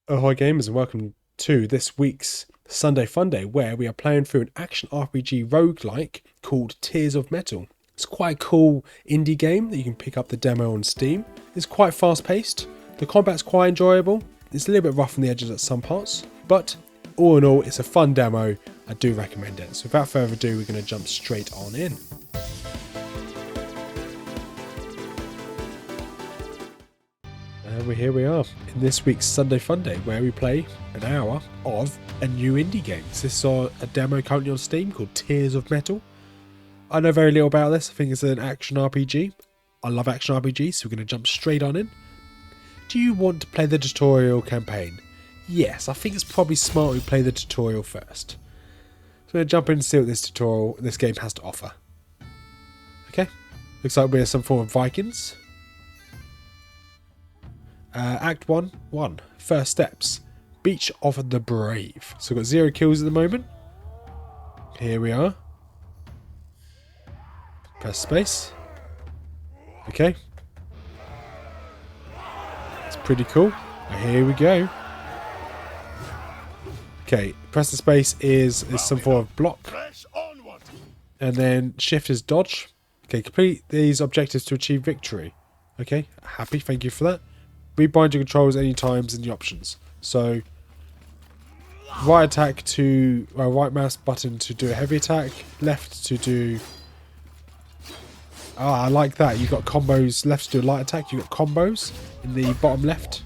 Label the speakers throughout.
Speaker 1: Ahoy gamers and welcome to this week's Sunday-Funday, where we are playing through an action RPG roguelike called Tears of Metal. It's quite a cool indie game that you can pick up the demo on Steam. It's quite fast paced, the combat's quite enjoyable, it's a little bit rough on the edges at some parts, but all in all it's a fun demo. I do recommend it. So without further ado, we're going to jump straight on in. And here we are in this week's Sunday-Funday, where we play an hour of a new indie game. This is a demo currently on Steam called Tears of Metal. I know very little about this. I think it's an action RPG. I love action RPGs, so we're going to jump straight on in. Do you want to play the tutorial campaign? Yes, I think it's probably smart we play the tutorial first. So we're going to jump in and see what this game has to offer. Okay, looks like we're some form of Vikings. Act 1, First steps. Beach of the Brave. So we've got 0 kills at the moment. Here we are. Press space. Okay. It's pretty cool. Here we go. Okay, press the space is some form of block. And then shift is dodge. Okay, complete these objectives to achieve victory. Okay, happy, thank you for that. Rebind your controls any times in the options. So, right attack to, right mouse button to do a heavy attack, left to do, I like that, you've got combos, left to do a light attack, you've got combos in the bottom left.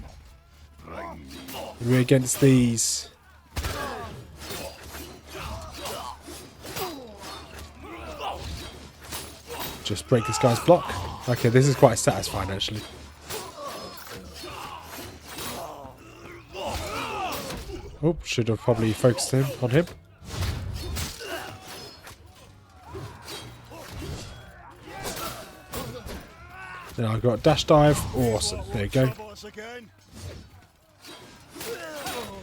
Speaker 1: And we're against these. Just break this guy's block. Okay, this is quite satisfying actually. Oh, should have probably focused on him. Then I've got dash dive. Awesome. There you go.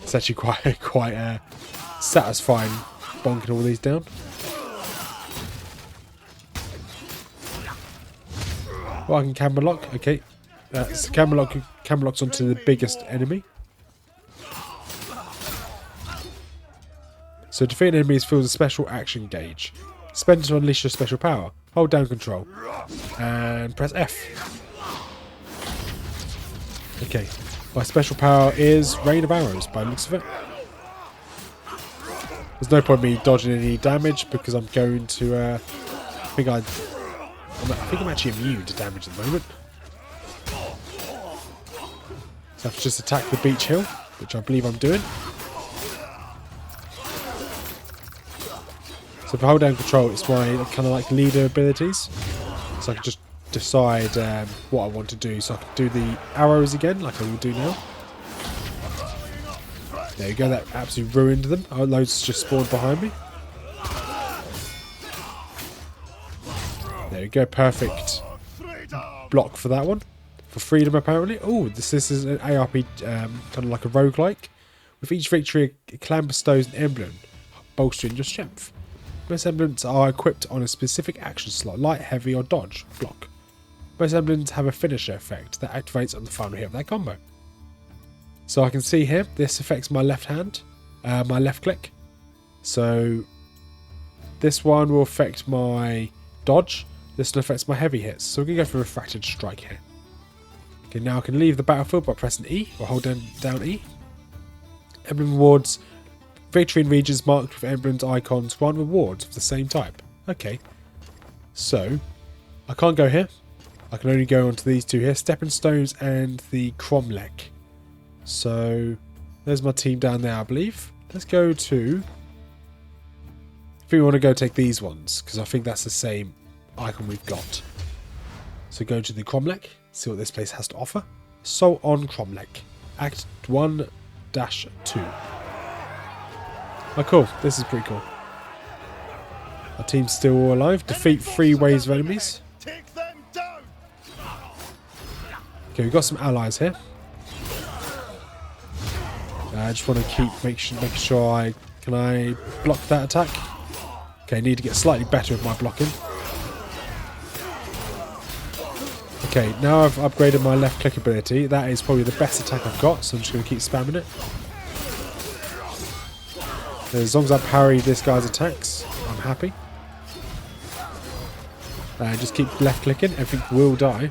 Speaker 1: It's actually quite satisfying bonking all these down. Well, I can camera lock. Okay. So camera locks onto the biggest enemy. So defeating enemies fills a special action gauge. Spend to unleash your special power. Hold down control. And press F. Okay. My special power is Rain of Arrows by the looks of it. There's no point in me dodging any damage because I'm going to I think I'm actually immune to damage at the moment. So I have to just attack the beach hill, which I believe I'm doing. So if I hold down control, it's my kind of like leader abilities. So I can just decide what I want to do. So I can do the arrows again, like I will do now. There you go, that absolutely ruined them. Oh, loads just spawned behind me. There you go, perfect block for that one. For freedom, apparently. Oh, this is an ARP, kind of like a roguelike. With each victory, a clan bestows an emblem, bolstering your strength. Most emblems are equipped on a specific action slot, light, heavy, or dodge block. Most emblems have a finisher effect that activates on the final hit of their combo. So I can see here, this affects my left hand, my left click. So this one will affect my dodge. This one affects my heavy hits. So we're going to go for Refracted Strike here. Okay, now I can leave the battlefield by pressing E, or hold down E. Emblem rewards. Victory in regions marked with emblems icons grant rewards of the same type. Okay. So, I can't go here. I can only go onto these two here. Stepping Stones and the Cromlech. So, there's my team down there, I believe. Let's go to... I think we want to go take these ones, because I think that's the same icon we've got. So go to the Cromlech, see what this place has to offer. So on Cromlech. Act 1-2. Oh cool, this is pretty cool. Our team's still all alive. Defeat 3 waves of enemies. Okay, we've got some allies here. I just want to make sure can I block that attack? Okay, I need to get slightly better with my blocking. Okay, now I've upgraded my left click ability. That is probably the best attack I've got, so I'm just going to keep spamming it. As long as I parry this guy's attacks, I'm happy. Just keep left clicking, everything will die.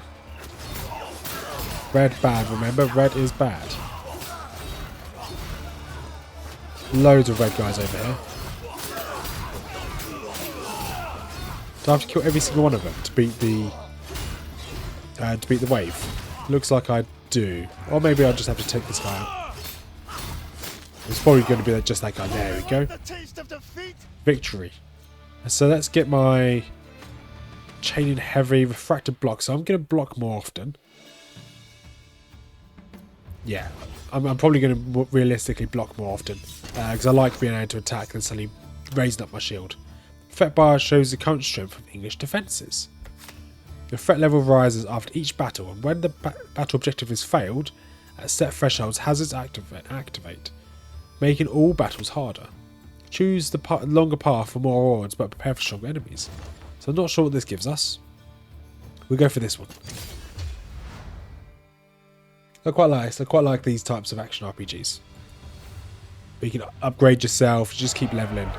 Speaker 1: Red bad, remember? Red is bad. Loads of red guys over here. Do I have to kill every single one of them to beat the wave? Looks like I do. Or maybe I'll just have to take this guy out. It's probably going to be just that guy. There we go. Victory. So let's get my chain in heavy refracted block. So I'm going to block more often. Yeah, I'm probably going to realistically block more often. Because I like being able to attack and suddenly raising up my shield. Threat bar shows the current strength of English defences. The threat level rises after each battle, and when the battle objective is failed, at set thresholds, hazards activate, making all battles harder. Choose the longer path for more rewards, but prepare for stronger enemies. So I'm not sure what this gives us. We'll go for this one. I quite like these types of action RPGs. You can upgrade yourself, just keep leveling.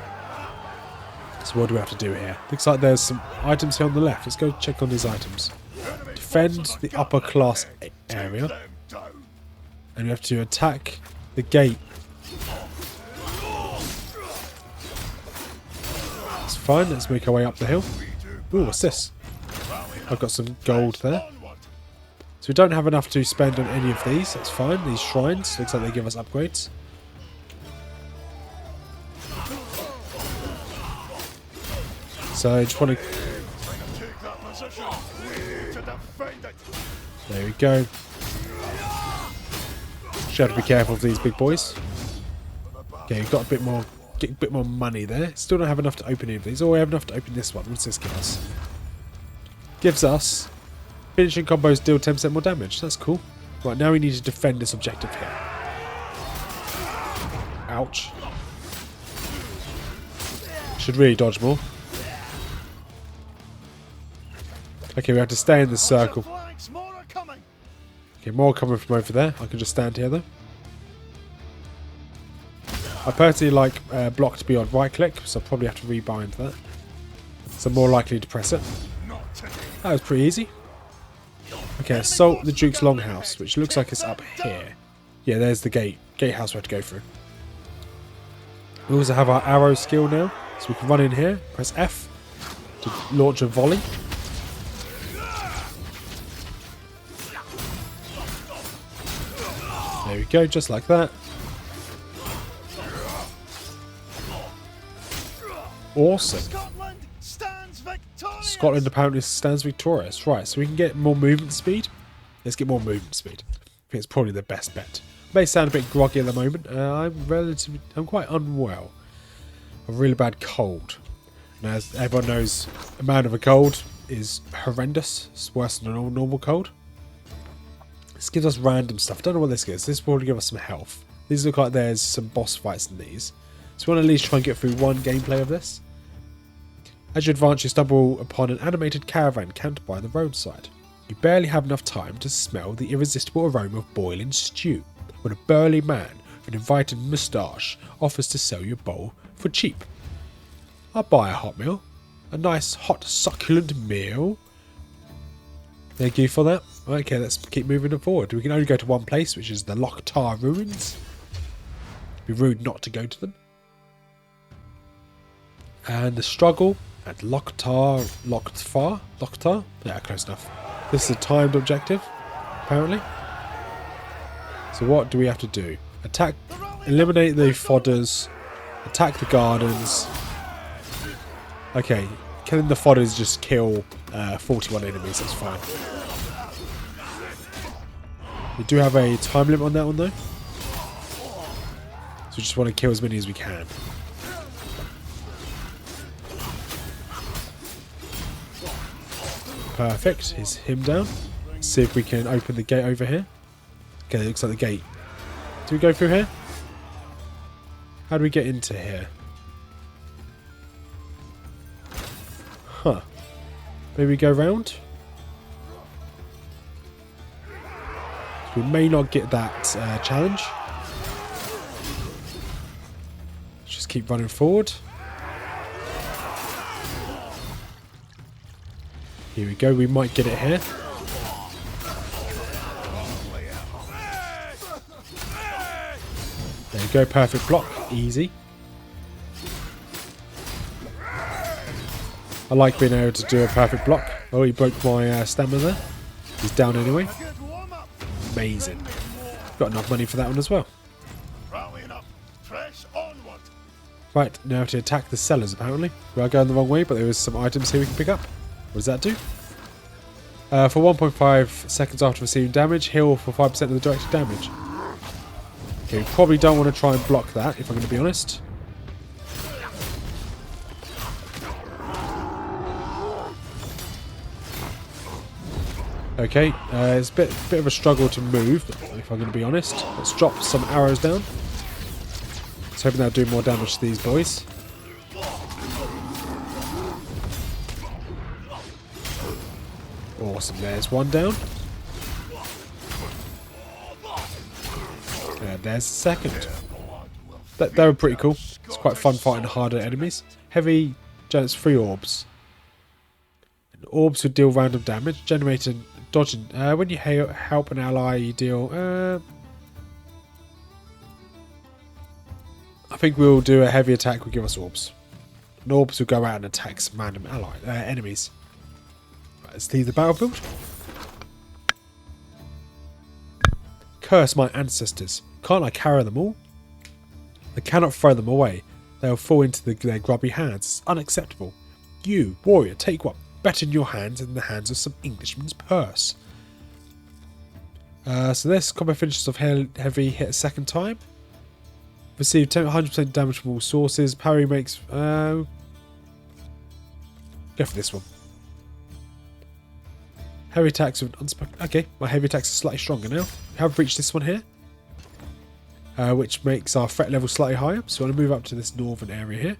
Speaker 1: So what do we have to do here? Looks like there's some items here on the left. Let's go check on these items. Defend the upper class area. And we have to attack the gate. That's fine. Let's make our way up the hill. Ooh, what's this? I've got some gold there. So we don't have enough to spend on any of these. That's fine. These shrines. Looks like they give us upgrades. So I just want to... There we go. Just have to be careful of these big boys. Okay, we've got a bit more, get a bit more money there. Still don't have enough to open any of these. Oh, we have enough to open this one. What's this give us? Gives us finishing combos deal 10% more damage. That's cool. Right, now we need to defend this objective here. Ouch. Should really dodge more. Okay, we have to stay in the circle. Okay, more coming from over there. I can just stand here though. I personally like block to be on right click, so I'll probably have to rebind that. So I'm more likely to press it. That was pretty easy. Okay, assault the Duke's Longhouse, which looks like it's up here. Yeah, there's the gatehouse we have to go through. We also have our arrow skill now, so we can run in here, press F to launch a volley. There we go, just like that. Awesome. Scotland apparently stands victorious. Right, so we can get more movement speed. Let's get more movement speed. I think it's probably the best bet. May sound a bit groggy at the moment. I'm quite unwell. A really bad cold. And as everyone knows, a man of a cold is horrendous. It's worse than a normal cold. This gives us random stuff. I don't know what this gives. This will probably give us some health. These look like there's some boss fights in these. So we want to at least try and get through one gameplay of this. As you advance, you stumble upon an animated caravan camped by the roadside. You barely have enough time to smell the irresistible aroma of boiling stew when a burly man with an invited moustache offers to sell you a bowl for cheap. I'll buy a hot meal. A nice, hot, succulent meal. Thank you for that. Okay, let's keep moving forward. We can only go to one place, which is the Lochtar ruins. It'd be rude not to go to them. And the struggle at Lochtar. Yeah, close enough. This is a timed objective, apparently. So what do we have to do? Attack, eliminate the fodders, attack the gardens. Okay, killing the fodders just kill 41 enemies, that's fine. We do have a time limit on that one though. So we just want to kill as many as we can. Perfect, is him down. Let's see if we can open the gate over here. Okay, it looks like the gate. Do we go through here? How do we get into here? Huh. Maybe we go round? we may not get that challenge. Let's just keep running forward. Here we go, we might get it here. There you go, perfect block, easy. I like being able to do a perfect block. Oh, he broke my stamina there. He's down anyway. Amazing. Got enough money for that one as well. Right, now to attack the sellers apparently. We are going the wrong way, but there is some items here we can pick up. What does that do? For 1.5 seconds after receiving damage, heal for 5% of the directed damage. Okay, we probably don't want to try and block that, if I'm going to be honest. Okay, it's a bit of a struggle to move, if I'm going to be honest. Let's drop some arrows down. Let's hope they'll do more damage to these boys. Awesome, there's one down. And there's the second. They were pretty cool. It's quite fun fighting harder enemies. Heavy, generates 3 orbs. And orbs would deal random damage, generating dodging. When you help an ally, you deal. I think we'll do a heavy attack. Will give us orbs. And orbs will go out and attack some random enemies. Let's leave the battlefield. Curse my ancestors. Can't I carry them all? I cannot throw them away. They'll fall into their grubby hands. It's unacceptable. You, warrior, take what? Better in your hands than in the hands of some Englishman's purse. So this combat finishes off heavy hit a second time. Receive 100% damage from all sources. Parry makes... go for this one. Heavy attacks with unspoken... Okay, my heavy attacks are slightly stronger now. We have reached this one here. Which makes our threat level slightly higher. So I'm going to move up to this northern area here.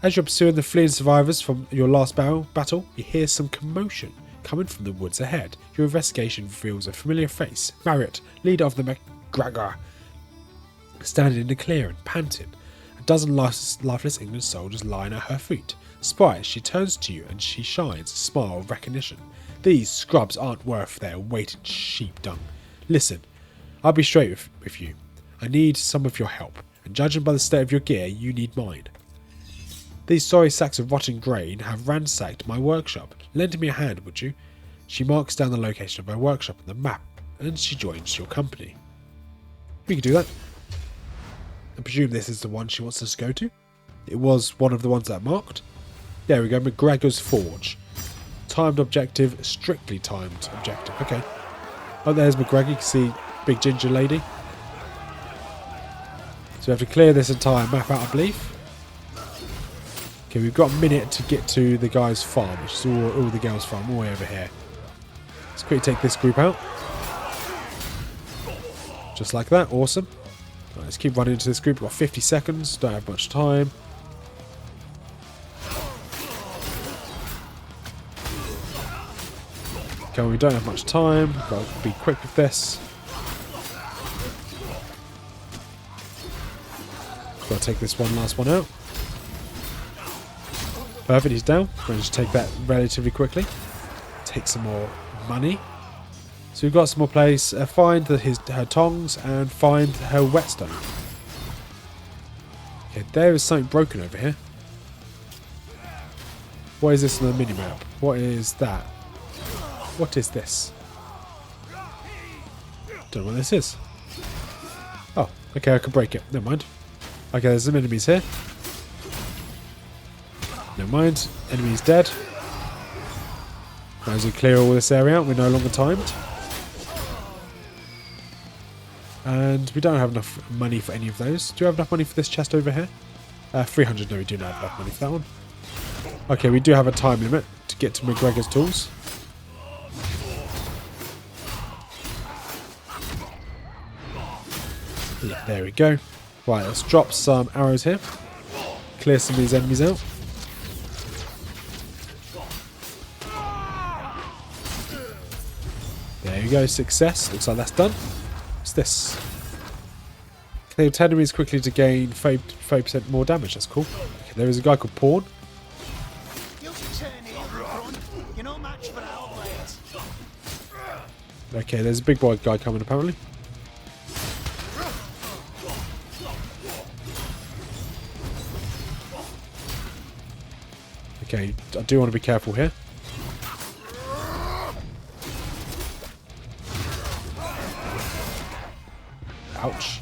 Speaker 1: As you're pursuing the fleeing survivors from your last battle, you hear some commotion coming from the woods ahead. Your investigation reveals a familiar face. Marriott, leader of the MacGregor, standing in the clearing, panting. A dozen lifeless English soldiers lying at her feet. Surprised, she turns to you and she shines a smile of recognition. These scrubs aren't worth their weight in sheep dung. Listen, I'll be straight with you. I need some of your help, and judging by the state of your gear, you need mine. These sorry sacks of rotten grain have ransacked my workshop. Lend me a hand, would you? She marks down the location of my workshop on the map, and she joins your company. We can do that. I presume this is the one she wants us to go to. It was one of the ones that I marked. There we go, MacGregor's Forge. Timed objective, strictly timed objective. Okay. Oh, there's MacGregor. You can see big ginger lady. So we have to clear this entire map out, I believe. Okay, we've got a minute to get to the guy's farm, which is all the girls' farm, all the way over here. Let's quickly take this group out. Just like that, awesome. Right, let's keep running into this group. We've got 50 seconds, don't have much time. Okay, we don't have much time. Got to be quick with this. Got to take this last one out. Perfect, he's down. Managed to take that relatively quickly. Take some more money. So we've got some more place. Find her tongs and find her whetstone. Okay, there is something broken over here. What is this on the minimap? What is that? What is this? Don't know what this is. Oh, okay, I can break it. Never mind. Okay, there's some enemies here. Never mind. Enemy's dead. Might as well clear all this area out. We're no longer timed. And we don't have enough money for any of those. Do you have enough money for this chest over here? 300. No, we do not have enough money for that one. Okay, we do have a time limit to get to MacGregor's tools. Yeah, there we go. Right, let's drop some arrows here. Clear some of these enemies out. There you we go. Success. Looks like that's done. What's this? Clear 10 enemies quickly to gain 30% more damage. That's cool. Okay, there is a guy called Pawn. Okay, there's a big boy guy coming apparently. Okay, I do want to be careful here. Ouch.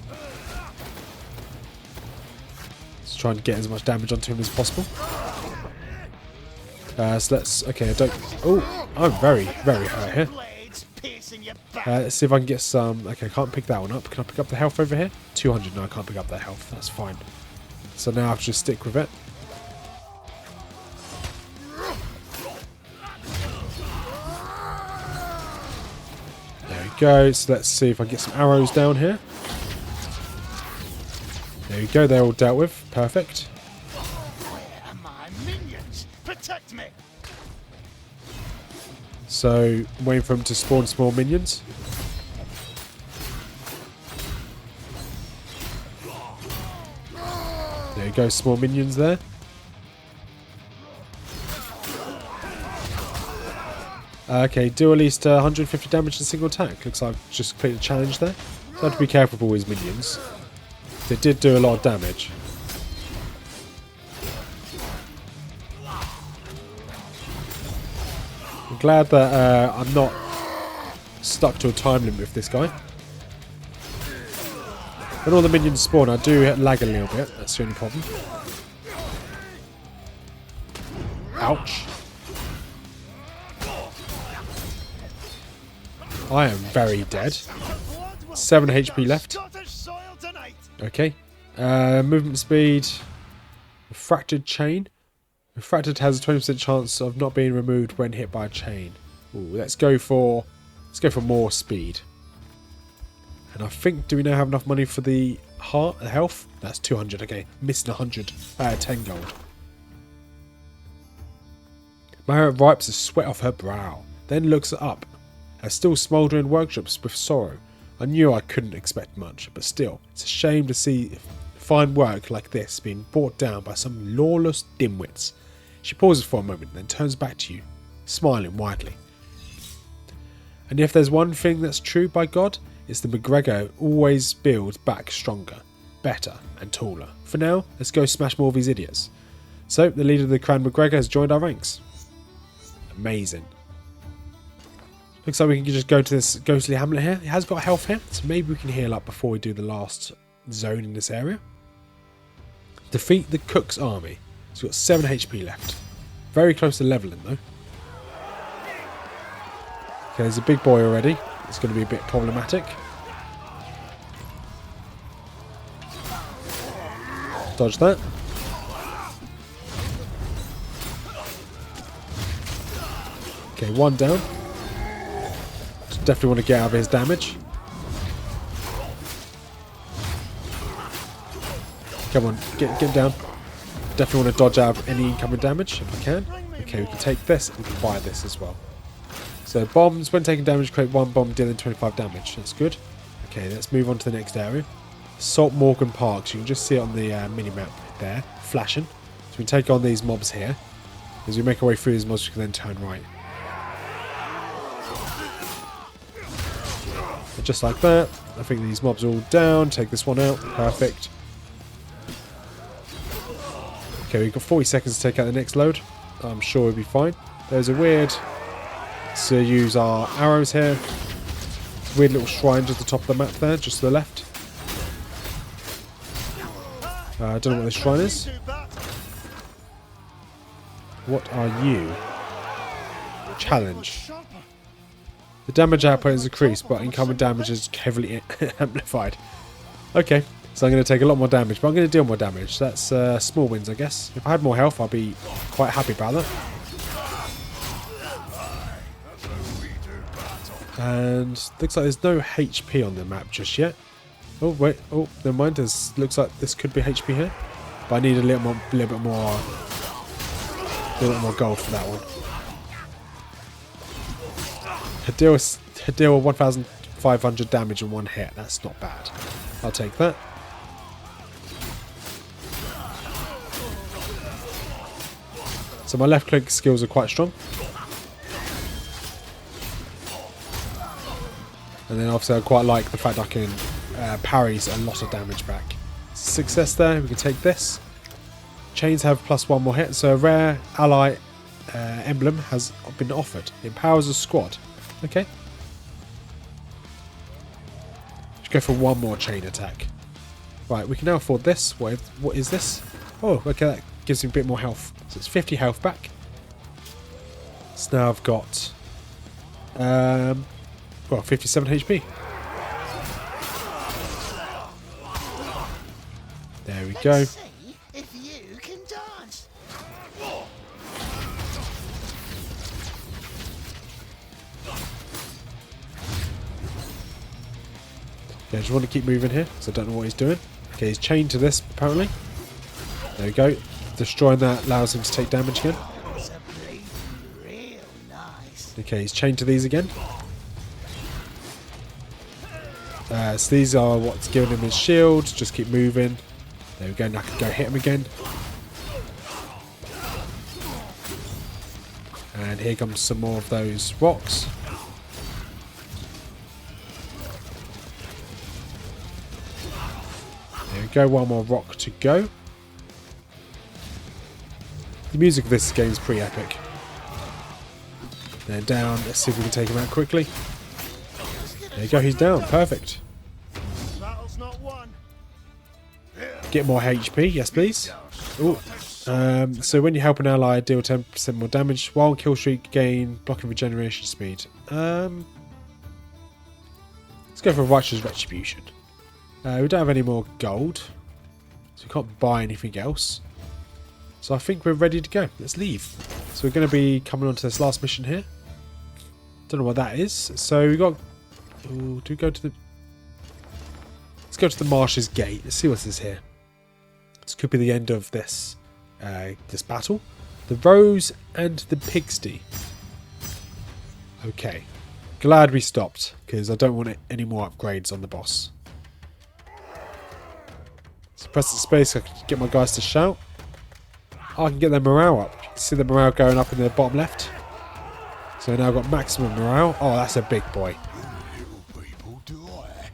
Speaker 1: Let's try and get as much damage onto him as possible. So let's... Okay, I don't... Oh, I'm very, very hurt here. Let's see if I can get some... Okay, I can't pick that one up. Can I pick up the health over here? 200. No, I can't pick up that health. That's fine. So now I have to just stick with it. There we go. So let's see if I can get some arrows down here. There we go. They're all dealt with. Perfect.
Speaker 2: Where are my minions? Protect me.
Speaker 1: So, I'm waiting for them to spawn small minions. There you go, small minions there. Okay, do at least 150 damage in a single attack. Looks like I've just completed a challenge there. So I have to be careful with all these minions. They did do a lot of damage. I'm glad that I'm not stuck to a time limit with this guy. When all the minions spawn, I do lag a little bit. That's the only problem. Ouch. I am very dead. 7 HP left. Okay. Movement speed. Refracted chain. Refracted has a 20% chance of not being removed when hit by a chain. Ooh, let's go for more speed. And I think, do we now have enough money for the health? That's 200. Okay, missing 100. 10 gold. Mara wipes the sweat off her brow, then looks up. Her still smouldering workshops with sorrow. I knew I couldn't expect much, but still, it's a shame to see fine work like this being brought down by some lawless dimwits. She pauses for a moment, then turns back to you, smiling widely. And if there's one thing that's true, by God, it's the McGregor always builds back stronger, better, and taller. For now, let's go smash more of these idiots. So, the leader of the clan McGregor has joined our ranks. Amazing. Looks like we can just go to this ghostly hamlet here. It has got health here, so maybe we can heal up before we do the last zone in this area. Defeat the Cook's army. It's got 7 HP left. Very close to leveling though. Okay, there's a big boy already. It's going to be a bit problematic. Dodge that. Okay, one down. Definitely want to get out of his damage. Come on, get him down. Definitely want to dodge out of any incoming damage if I can. Okay, we can take this and we can buy this as well. So bombs, when taking damage, create 1 bomb dealing 25 damage. That's good. Okay, let's move on to the next area. Salt Morgan Park. So you can just see it on the mini-map there, flashing. So we take on these mobs here. As we make our way through these mobs, we can then turn right. And just like that. I think these mobs are all down. Take this one out. Perfect. Okay, we've got 40 seconds to take out the next load. I'm sure we'll be fine. There's a weird... So use our arrows here. Weird little shrines at the top of the map there, just to the left. I don't know what this shrine is. What are you? Challenge. The damage output is increased, but incoming damage is heavily amplified. Okay, so I'm going to take a lot more damage, but I'm going to deal more damage. That's small wins, I guess. If I had more health, I'd be quite happy about that. And looks like there's no HP on the map just yet. Oh wait, oh never mind. There's looks like this could be HP here, but I need a little bit more gold for that one. deal 1,500 damage in one hit. That's not bad. I'll take that. So my left click skills are quite strong. And then obviously I quite like the fact I can parries a lot of damage back. Success there. We can take this. Chains have +1 more hit. So a rare ally emblem has been offered. It empowers a squad. Okay. Let's go for one more chain attack. Right, we can now afford this. What is this? Oh, okay, that gives me a bit more health. So it's 50 health back. So now I've got 57 HP. There we go.
Speaker 2: Let's see if you can dance.
Speaker 1: Okay, I just want to keep moving here because I don't know what he's doing. Okay, he's chained to this apparently. There we go. Destroying that allows him to take damage again.
Speaker 2: It's a bleed real nice.
Speaker 1: Okay, he's chained to these again. So these are what's giving him his shield. Just keep moving. There we go. Now I can go hit him again. And here comes some more of those rocks. There we go. One more rock to go. The music of this game is pretty epic. Then down. Let's see if we can take him out quickly. There you go. He's down. Perfect.
Speaker 2: Battle's not won.
Speaker 1: Get more HP, yes please. Ooh. So when you help an ally, deal 10% more damage. While kill streak, gain blocking regeneration speed. Let's go for Righteous Retribution. We don't have any more gold, so we can't buy anything else. So I think we're ready to go. Let's leave. So we're going to be coming on to this last mission here. Don't know what that is. So we got... Ooh, do we go to the... Let's go to the Marsh's Gate. Let's see what's this here. This could be the end of this this battle. The Rose and the Pigsty. Okay. Glad we stopped, because I don't want any more upgrades on the boss. So press the space so I can get my guys to shout. Oh, I can get their morale up. You can see the morale going up in the bottom left. So now I've got maximum morale. Oh, that's a big boy.
Speaker 2: Little people die.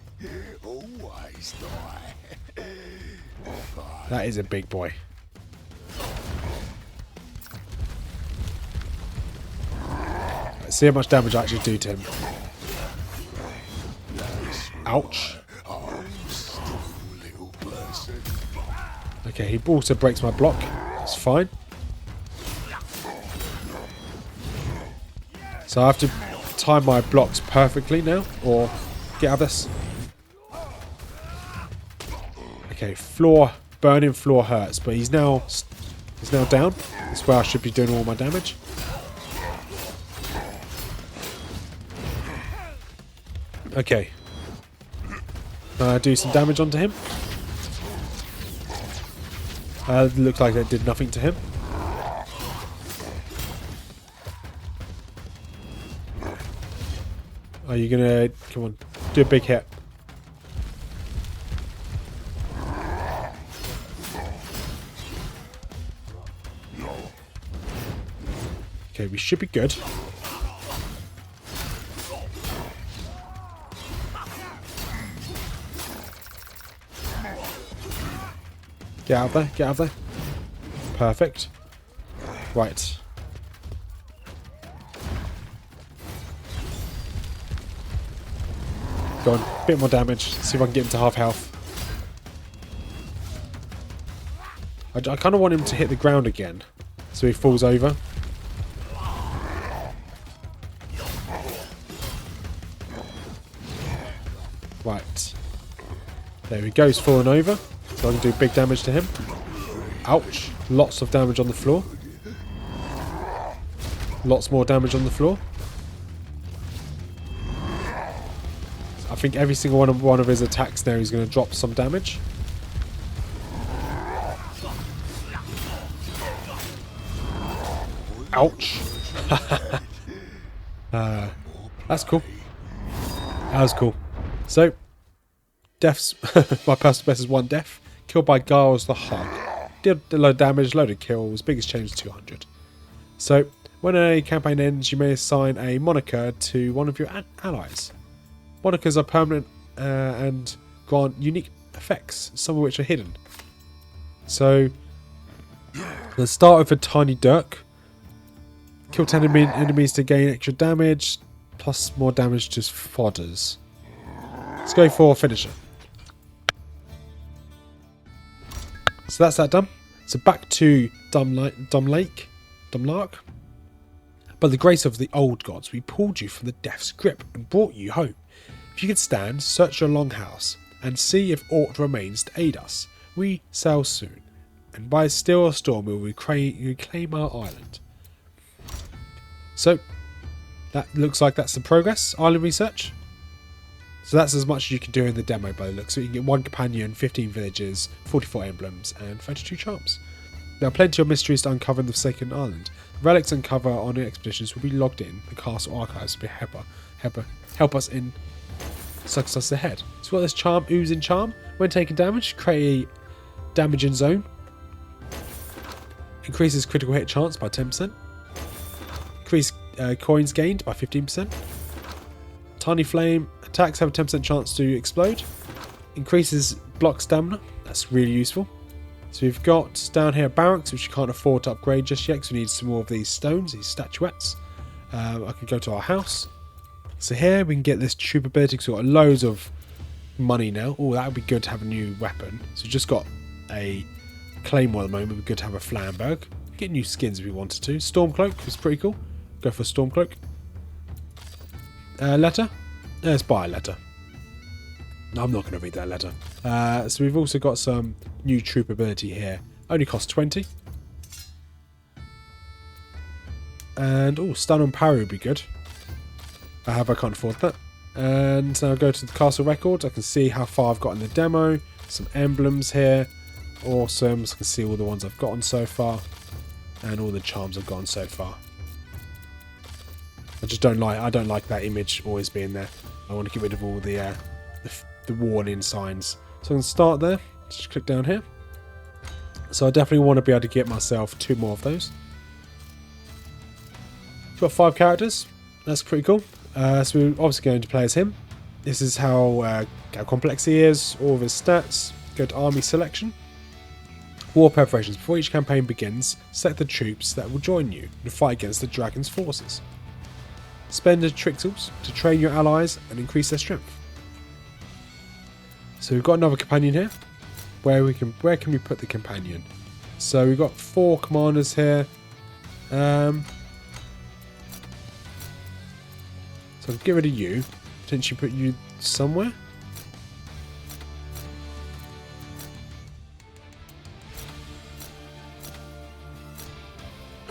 Speaker 2: Always die.
Speaker 1: That is a big boy. Let's see how much damage I actually do to him. Ouch. Okay, he also breaks my block. It's fine. So I have to time my blocks perfectly now, or get out of this. Okay, burning floor hurts, but he's now down. That's where I should be doing all my damage. Okay. Do some damage onto him. Looks like that did nothing to him. Are you gonna... Come on. Do a big hit. Okay, we should be good. Get out of there, get out of there. Perfect. Right. Go on, a bit more damage. See if I can get him to half health. I kind of want him to hit the ground again, so he falls over. Right. There we go, he's fallen over. So I can do big damage to him. Ouch. Lots of damage on the floor. Lots more damage on the floor. I think every single one of his attacks now he's going to drop some damage. Ouch. That's cool. That was cool. So, deaths. My personal best is 1 death. Killed by Giles the Hog. Did a load of damage, load of kills. Biggest change is 200. So, when a campaign ends, you may assign a moniker to one of your allies. Monikers are permanent and grant unique effects, some of which are hidden. So, let's start with a Tiny Dirk. Kill 10 enemies to gain extra damage, plus more damage to fodders. Let's go for finisher. So that's that done. So back to Dumlark. By the grace of the old gods, we pulled you from the death's grip and brought you home. If you could stand, search your longhouse and see if aught remains to aid us. We sail soon, and by still or storm we will reclaim our island. So, that looks like that's the progress. Island research. So that's as much as you can do in the demo by the looks. So you can get 1 companion, 15 villages, 44 emblems, and 32 charms. There are plenty of mysteries to uncover in the Forsaken Island. Relics uncover on the expeditions will be logged in. The castle archives will help us in success ahead. So we've got this charm, Oozing Charm. When taking damage, create a damaging zone. Increases critical hit chance by 10%. Increase coins gained by 15%. Tiny Flame attacks have a 10% chance to explode. Increases block stamina. That's really useful. So we've got down here barracks, which you can't afford to upgrade just yet because we need some more of these stones, these statuettes. I can go to our house. So here we can get this troop ability because we've got loads of money now. Oh, that would be good to have a new weapon. So we've just got a claymore at the moment. It would be good to have a Flamberg. Get new skins if we wanted to. Stormcloak is pretty cool. Go for Stormcloak. Letter? Let's buy a letter. No, I'm not going to read that letter. So we've also got some new troop ability here. Only costs 20. And, oh, stun and parry would be good. However, I can't afford that. And now go to the castle records. I can see how far I've got in the demo. Some emblems here. Awesome. So I can see all the ones I've gotten so far. And all the charms I've gotten so far. I don't like that image always being there. I want to get rid of all the warning signs. So I'm going to start there. Just click down here. So I definitely want to be able to get myself 2 more of those. Got 5 characters. That's pretty cool. So we're obviously going to play as him. This is how complex he is. All of his stats. Go to army selection. War preparations. Before each campaign begins, select the troops that will join you and fight against the dragon's forces. Spend the trixels to train your allies and increase their strength. So we've got another companion here. Where can we put the companion? So we've got 4 commanders here. So I'll get rid of you. Potentially put you somewhere.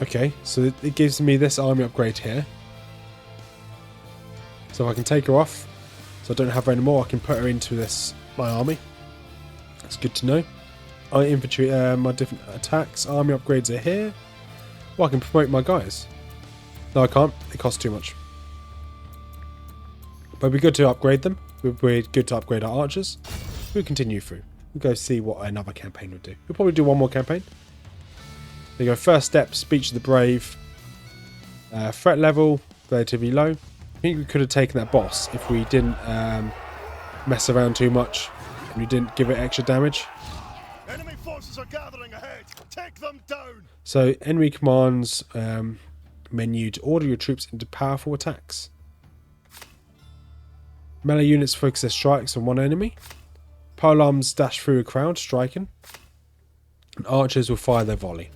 Speaker 1: Okay, so it gives me this army upgrade here. So if I can take her off, so I don't have her anymore, I can put her into my army. That's good to know. Infantry, my different attacks, army upgrades are here. Well, I can promote my guys. No, I can't. It costs too much. But it'd be good to upgrade them. It'd be good to upgrade our archers. We'll continue through. We'll go see what another campaign would do. We'll probably do one more campaign. There you go. First step, Speech of the Brave. Threat level, relatively low. I think we could have taken that boss if we didn't mess around too much and we didn't give it extra damage.
Speaker 2: Enemy forces are gathering ahead. Take them down.
Speaker 1: So enemy commands menu to order your troops into powerful attacks. Melee units focus their strikes on one enemy. Polearms dash through a crowd, striking. And archers will fire their volley.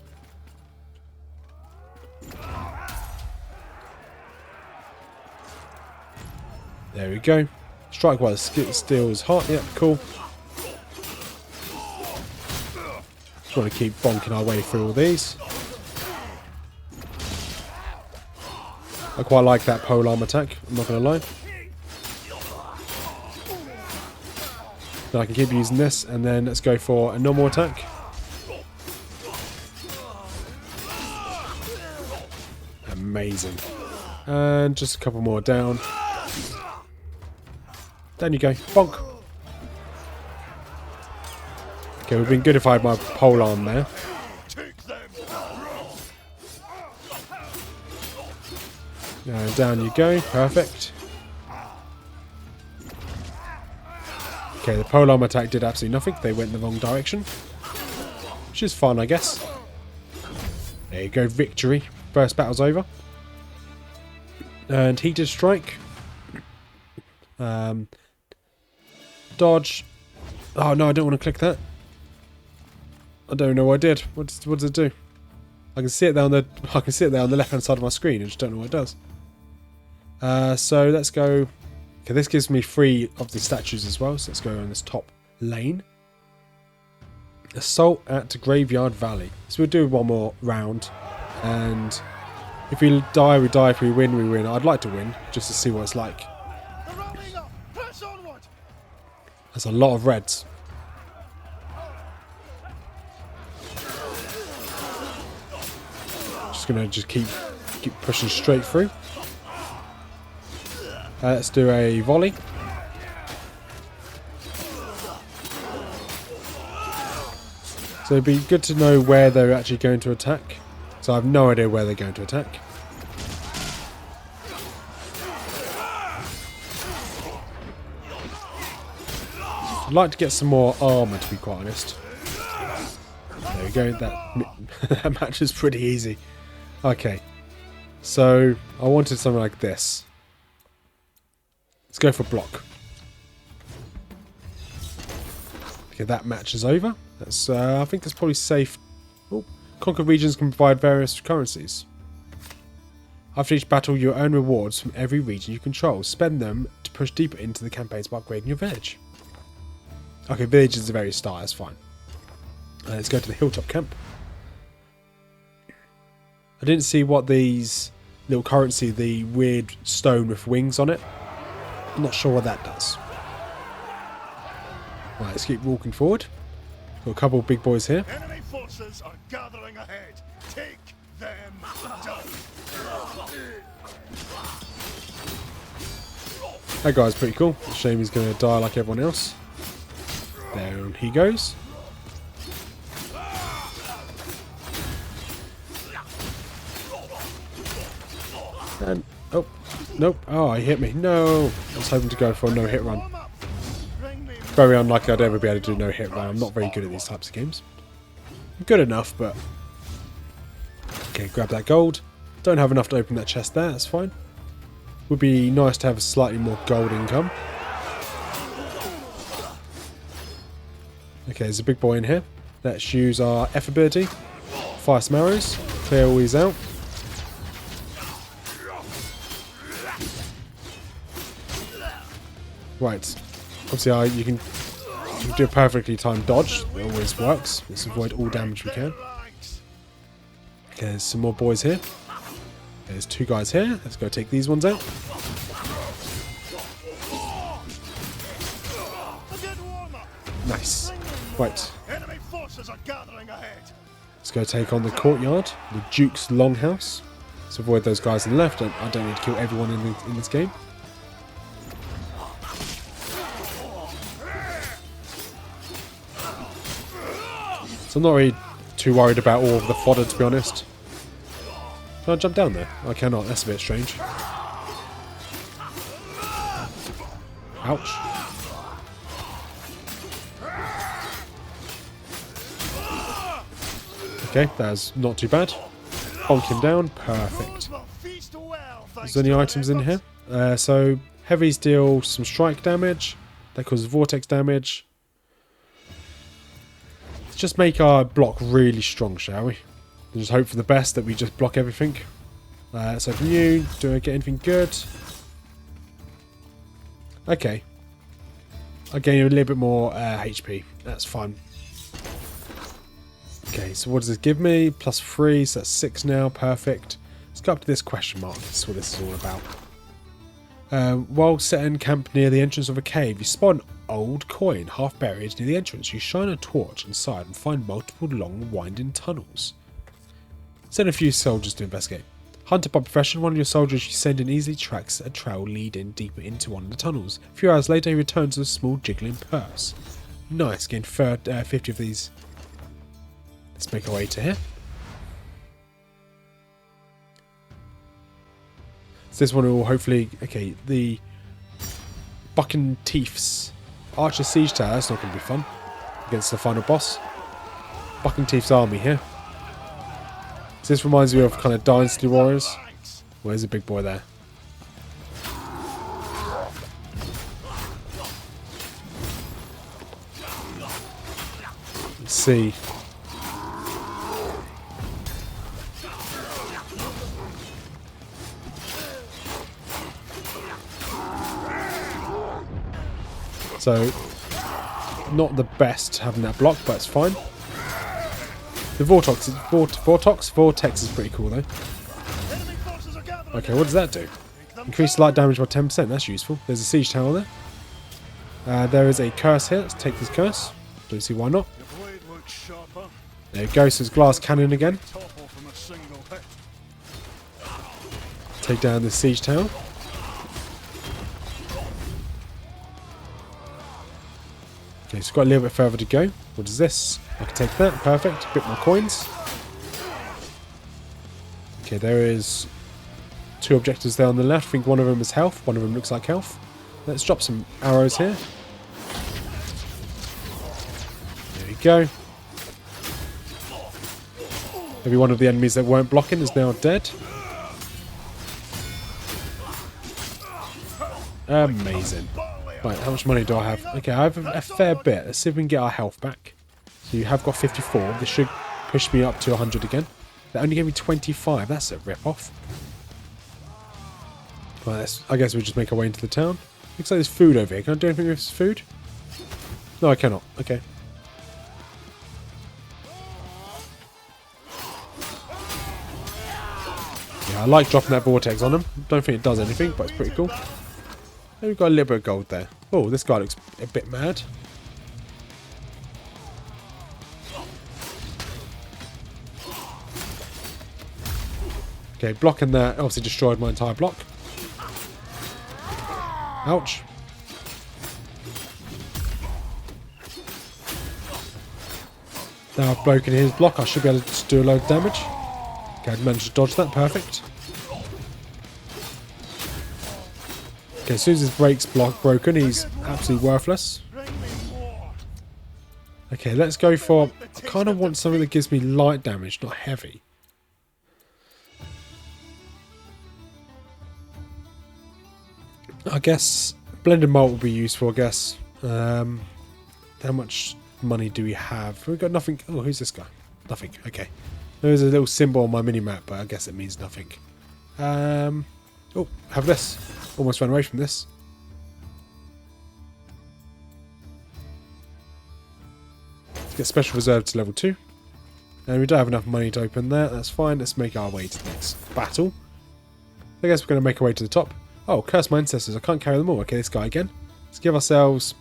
Speaker 1: There we go. Strike while the steel is hot. Yep, cool. Just want to keep bonking our way through all these. I quite like that polearm attack, I'm not going to lie. Then I can keep using this, and then let's go for a normal attack. Amazing. And just a couple more down. Down you go. Bonk. Okay, it would have been good if I had my pole arm there. Down you go. Perfect. Okay, the pole arm attack did absolutely nothing. They went in the wrong direction. Which is fun, I guess. There you go. Victory. First battle's over. And heated strike. Dodge. Oh no, I don't want to click that. I don't know what I did. What does it do? I can see it there on the left hand side of my screen. I just don't know what it does. So let's go. Okay, this gives me 3 of the statues as well. So let's go on this top lane. Assault at Graveyard Valley. So we'll do one more round, and if we die, we die. If we win, we win. I'd like to win just to see what it's like. There's a lot of reds. Just gonna keep pushing straight through. Let's do a volley. So it'd be good to know where they're actually going to attack. So I have no idea where they're going to attack. I'd like to get some more armour, to be quite honest. There we go. That match is pretty easy. Okay. So I wanted something like this. Let's go for block. Okay, that match is over. That's I think that's probably safe. Oh, conquered regions can provide various currencies. After each battle, you earn rewards from every region you control. Spend them to push deeper into the campaigns by upgrading your village. Okay, village is the very start. That's fine. Let's go to the hilltop camp. I didn't see what these little currency, the weird stone with wings on it. I'm not sure what that does. Right, let's keep walking forward. Got a couple of big boys here.
Speaker 2: Enemy forces are gathering ahead. Take them down.
Speaker 1: That guy's pretty cool. Shame he's going to die like everyone else. Down he goes. And oh, nope. Oh, he hit me. No, I was hoping to go for a no-hit run. Very unlikely I'd ever be able to do no-hit run. I'm not very good at these types of games. I'm good enough, but okay. Grab that gold. Don't have enough to open that chest there. That's fine. Would be nice to have a slightly more gold income. Okay, there's a big boy in here. Let's use our F ability. Fire some arrows. Clear all these out. Right. Obviously, you can do a perfectly timed dodge. It always works. Let's avoid all damage we can. Okay, there's some more boys here. There's 2 guys here. Let's go take these ones out. Nice. Right.
Speaker 2: Enemy forces are gathering ahead.
Speaker 1: Let's go take on the courtyard, the Duke's Longhouse. Let's avoid those guys on the left. I don't need to kill everyone in this game. So I'm not really too worried about all of the fodder, to be honest. Can I jump down there? I cannot. That's a bit strange. Ouch. Okay, that's not too bad. Bonk him down. Perfect. Is there any items in here? So, heavies deal some strike damage. They cause vortex damage. Let's just make our block really strong, shall we? And just hope for the best that we just block everything. So from you, do I get anything good? Okay. I gain a little bit more HP. That's fine. Okay, so what does this give me? +3, so that's 6 now. Perfect. Let's go up to this question mark. That's what this is all about. While setting camp near the entrance of a cave, you spot an old coin half buried near the entrance. You shine a torch inside and find multiple long winding tunnels. Send a few soldiers to investigate. Hunter by profession, one of your soldiers you send in easily tracks a trail leading deeper into one of the tunnels. A few hours later, he returns with a small jiggling purse. Nice, getting 50 of these. Let's make our way to here. So this one will hopefully... Okay, the Bucking Teeth's Archer Siege Tower. That's not going to be fun. Against the final boss. Bucking Teeth's army here. So this reminds me of kind of Dynasty Warriors. Where's the big boy there? Let's see. So, not the best having that block, but it's fine. The Vortex is pretty cool though. Okay, what does that do? Increase light damage by 10%, that's useful. There's a siege tower there. There is a curse here, let's take this curse. Don't see why not. There you go, so it's glass cannon again. Take down the siege tower. Okay, so got a little bit further to go. What is this? I can take that, perfect. A bit more coins. Okay, there is 2 objectives there on the left. I think one of them is health, one of them looks like health. Let's drop some arrows here. There we go. Maybe one of the enemies that weren't blocking is now dead. Amazing. Right, how much money do I have? Okay, I have a fair bit. Let's see if we can get our health back. So you have got 54. This should push me up to 100 again. That only gave me 25. That's a rip-off. Right, I guess we'll just make our way into the town. Looks like there's food over here. Can I do anything with this food? No, I cannot. Okay. Yeah, I like dropping that vortex on them. Don't think it does anything, but it's pretty cool. And we've got a little bit of gold there. Oh, this guy looks a bit mad. Okay, blocking that obviously destroyed my entire block. Ouch. Now I've broken his block, I should be able to do a load of damage. Okay, I managed to dodge that, perfect. Okay, as soon as his brakes broken, he's absolutely worthless. Okay, let's go for... I kind of want something that gives me light damage, not heavy. I guess blended malt will be useful, I guess. How much money do we have? We've got nothing. Oh, who's this guy? Nothing. Okay. There's a little symbol on my mini-map, but I guess it means nothing. Oh, have this. Almost ran away from this. Let's get special reserve to level 2. And we don't have enough money to open that. That's fine. Let's make our way to the next battle. I guess we're going to make our way to the top. Oh, curse my ancestors. I can't carry them all. Okay, this guy again. Let's give ourselves...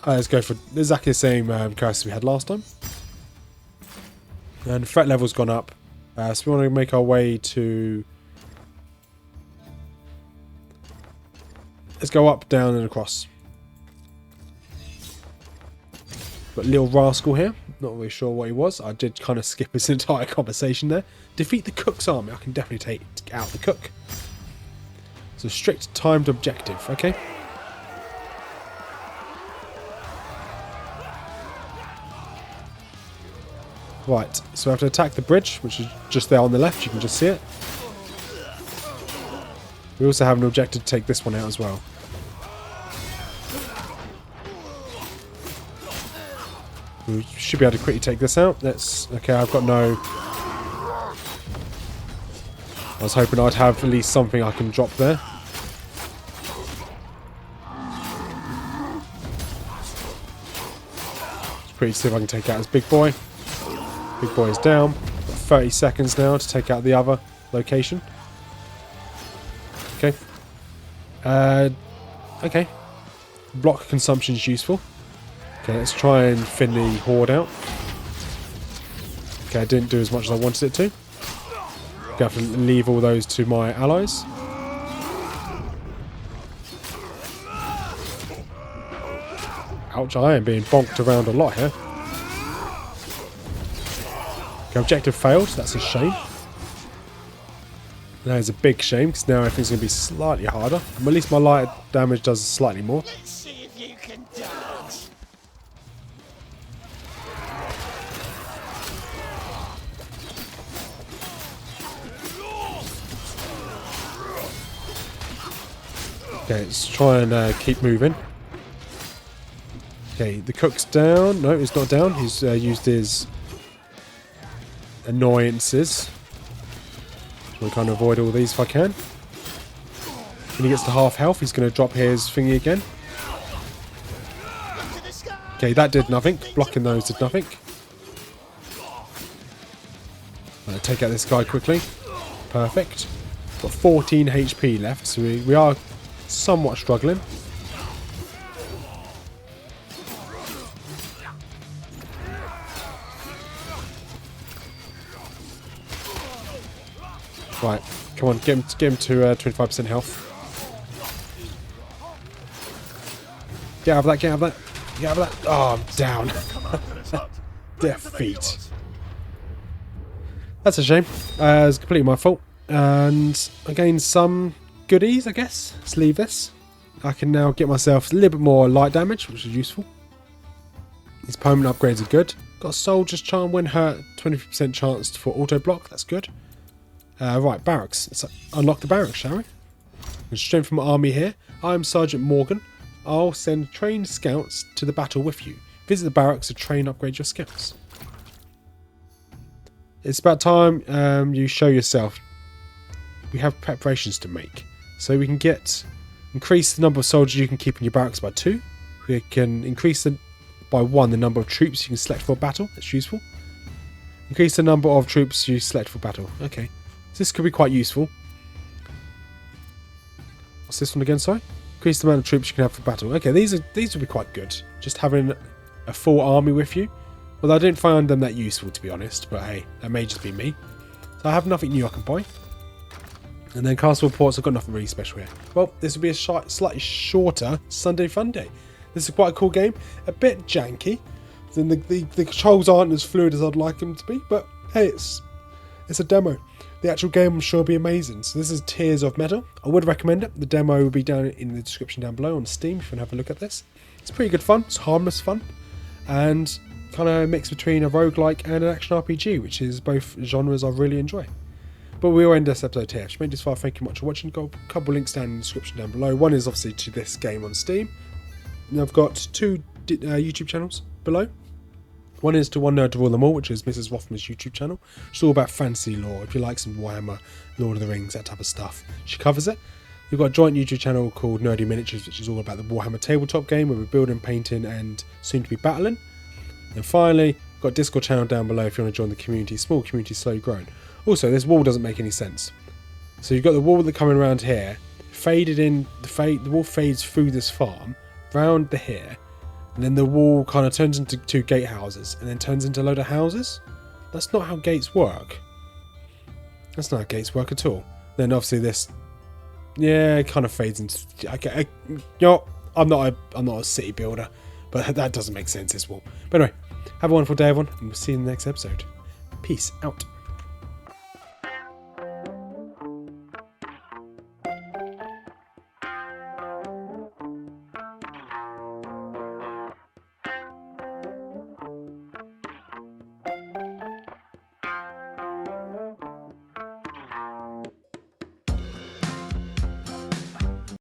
Speaker 1: let's go for exactly the same curse we had last time. And threat level's gone up. So we want to make our way to... Let's go up, down and across. Got Little Rascal here. Not really sure what he was. I did kind of skip his entire conversation there. Defeat the Cook's army. I can definitely take out the Cook. So strict timed objective. Okay. Right, so we have to attack the bridge, which is just there on the left. You can just see it. We also have an objective to take this one out as well. We should be able to quickly take this out. Let's... Okay, I've got no... I was hoping I'd have at least something I can drop there. It's pretty see if I can take out this big boy. Big boy is down. Got 30 seconds now to take out the other location. Okay. Okay. Block consumption is useful. Okay, let's try and thin the horde out. Okay, I didn't do as much as I wanted it to. Gonna have to leave all those to my allies. Ouch, I am being bonked around a lot here. Okay, objective failed, that's a shame. That is a big shame, because now everything's going to be slightly harder. At least my light damage does slightly more.
Speaker 3: Let's see if you can dodge.
Speaker 1: Okay, let's try and keep moving. Okay, the cook's down. No, he's not down. He's used his annoyances. I'm trying to avoid all these if I can. When he gets to half health, he's going to drop his thingy again. Okay, that did nothing. Blocking those did nothing. Take out this guy quickly. Perfect. Got 14 HP left, so we are somewhat struggling. Right, come on, get him to 25% health. Get out of that, get out of that, get out of that. Oh, I'm down. Defeat. That's a shame. It's completely my fault. And I gained some goodies, I guess. Let's leave this. I can now get myself a little bit more light damage, which is useful. These permanent upgrades are good. Got a Soldier's Charm when hurt, 20% chance for auto block. That's good. Right, barracks. Let's unlock the barracks, shall we? Strength from my army here. I am Sergeant Morgan. I'll send trained scouts to the battle with you. Visit the barracks to train and upgrade your scouts. It's about time you show yourself. We have preparations to make. So we can increase the number of soldiers you can keep in your barracks by 2. We can increase by 1 the number of troops you can select for battle. That's useful. Increase the number of troops you select for battle. Okay. So this could be quite useful. What's this one again, sorry? Increase the amount of troops you can have for battle. Okay, these would be quite good. Just having a full army with you. Well, I didn't find them that useful, to be honest. But hey, that may just be me. So I have nothing new I can buy. And then castle reports, I've got nothing really special here. Well, this will be a slightly shorter Sunday-Funday. This is quite a cool game. A bit janky. Then the controls aren't as fluid as I'd like them to be. But hey, it's a demo. The actual game I'm sure will be amazing. So this is Tears of Metal. I would recommend it. The demo will be down in the description down below on Steam if you want to have a look at this. It's pretty good fun. It's harmless fun. And kind of a mix between a roguelike and an action RPG, which is both genres I really enjoy. But we'll end this episode here. If you made this far, thank you much for watching. Got a couple links down in the description down below. One is obviously to this game on Steam. And I've got 2 YouTube channels below. One is to One Nerd to Rule Them All, which is Mrs Rothmers YouTube channel. It's all about fantasy lore. If you like some Warhammer, Lord of the Rings, that type of stuff, she covers it. We've got a joint YouTube channel called Nerdy Miniatures, which is all about the Warhammer tabletop game, where we're building, painting, and soon to be battling. And finally, we've got a Discord channel down below if you want to join the community. Small community, slowly growing. Also, this wall doesn't make any sense. So you've got the wall that's coming around here, faded in. The wall fades through this farm, round the here. And then the wall kind of turns into 2 gatehouses and then turns into a load of houses. That's not how gates work. That's not how gates work at all. Then obviously this, yeah, it kind of fades into. You know, I'm not a city builder, but that doesn't make sense. This wall. But anyway, have a wonderful day, everyone, and we'll see you in the next episode. Peace out.